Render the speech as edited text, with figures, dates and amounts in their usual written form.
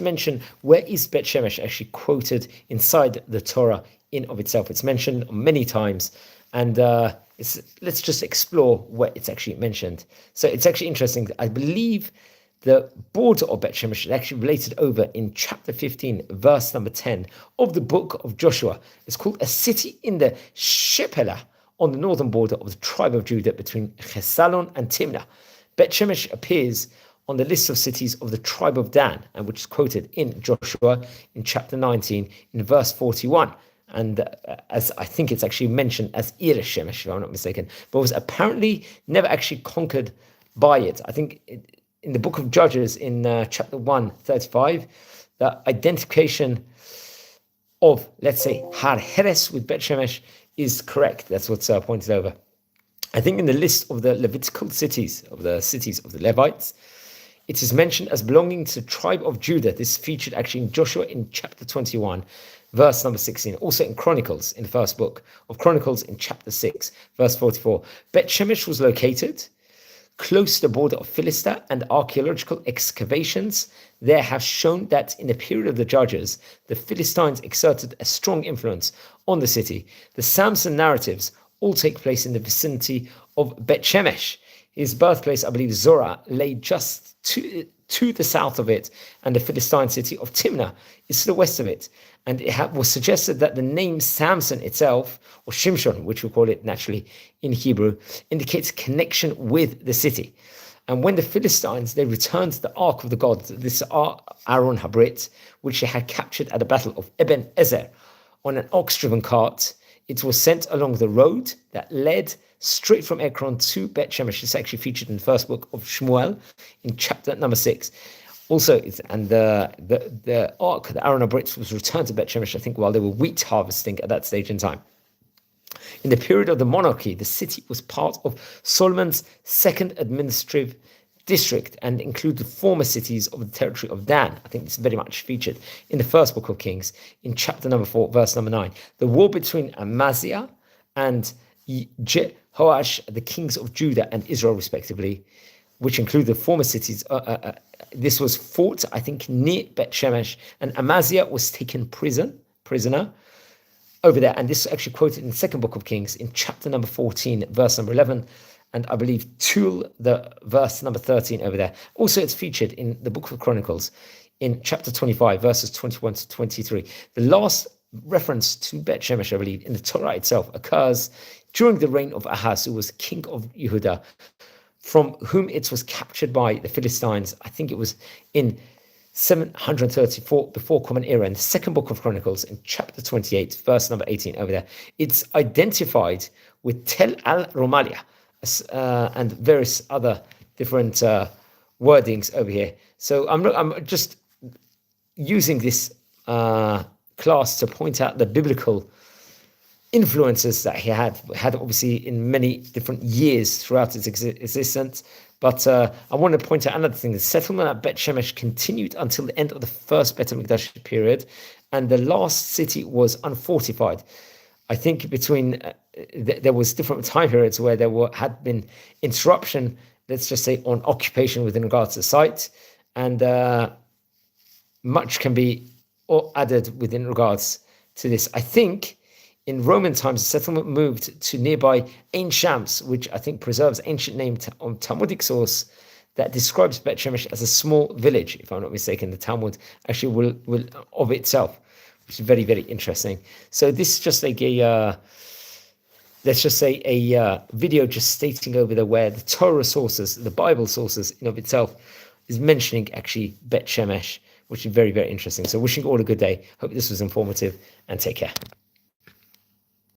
mention where is Beit Shemesh actually quoted inside the Torah in of itself. It's mentioned many times, and let's just explore where it's actually mentioned. So it's actually interesting. I believe the border of Beit Shemesh is actually related over in chapter 15, verse number 10 of the book of Joshua. It's called a city in the Shephelah, on the northern border of the tribe of Judah between Chesalon and Timnah. Beit Shemesh appears on the list of cities of the tribe of Dan, and which is quoted in Joshua in chapter 19 in verse 41. And as I think it's actually mentioned as Ir Shemesh, if I'm not mistaken, but was apparently never actually conquered by it. I think in the book of Judges in chapter 1:35, the identification of, let's say, Har Heres with Beit Shemesh is correct. That's what's pointed over. I think in the list of the Levitical cities, of the Levites, it is mentioned as belonging to the tribe of Judah. This featured actually in Joshua in chapter 21, verse number 16. Also in Chronicles, in the first book of Chronicles in chapter 6, verse 44. Beit Shemesh was located close to the border of Philistia, and archaeological excavations there have shown that in the period of the Judges, the Philistines exerted a strong influence on the city. The Samson narratives all take place in the vicinity of Beit Shemesh. His birthplace, I believe, Zorah, lay just to the south of it, and the Philistine city of Timnah is to the west of it. And it was suggested that the name Samson itself, or Shimshon, which we call it naturally in Hebrew, indicates connection with the city. And when the Philistines, they returned the Ark of the God, this Aaron Habrit, which they had captured at the Battle of Eben Ezer, on an ox-driven cart, it was sent along the road that led straight from Ekron to Beit Shemesh. It's actually featured in the first book of Shmuel in chapter number 6. Also, the ark, the Aaron Habrit, was returned to Beit Shemesh, I think, while they were wheat harvesting at that stage in time. In the period of the monarchy, the city was part of Solomon's second administrative district and included former cities of the territory of Dan. I think it's very much featured in the first book of Kings in chapter number 4, verse number 9. The war between Amaziah and Jehoash, the kings of Judah and Israel, respectively, which include the former cities. This was fought, I think, near Beit Shemesh, and Amaziah was taken prisoner over there. And this is actually quoted in the second book of Kings in chapter number 14, verse number 11, and I believe Tul, the verse number 13 over there. Also, it's featured in the book of Chronicles in chapter 25, verses 21 to 23. The last reference to Beit Shemesh, I believe, in the Torah itself occurs during the reign of Ahaz, who was king of Yehuda, from whom it was captured by the Philistines. I think it was in 734 before Common Era, in the second book of Chronicles, in chapter 28, verse number 18 over there. It's identified with Tel al-Romalia and various other different wordings over here. So I'm just using this class to point out the biblical influences that he had obviously in many different years throughout its existence. But I want to point out another thing. The settlement at Beit Shemesh continued until the end of the first Beit HaMikdash period, and the last city was unfortified. I think between there was different time periods where had been interruption, let's just say, on occupation within regards to the site, and much can be added within regards to this. I think in Roman times, the settlement moved to nearby Ein Shams, which I think preserves ancient name on Talmudic source that describes Beit Shemesh as a small village, if I'm not mistaken. The Talmud actually will of itself, which is very, very interesting. So this is just like let's just say a video just stating over there where the Torah sources, the Bible sources in of itself, is mentioning actually Beit Shemesh, which is very, very interesting. So wishing you all a good day. Hope this was informative, and take care.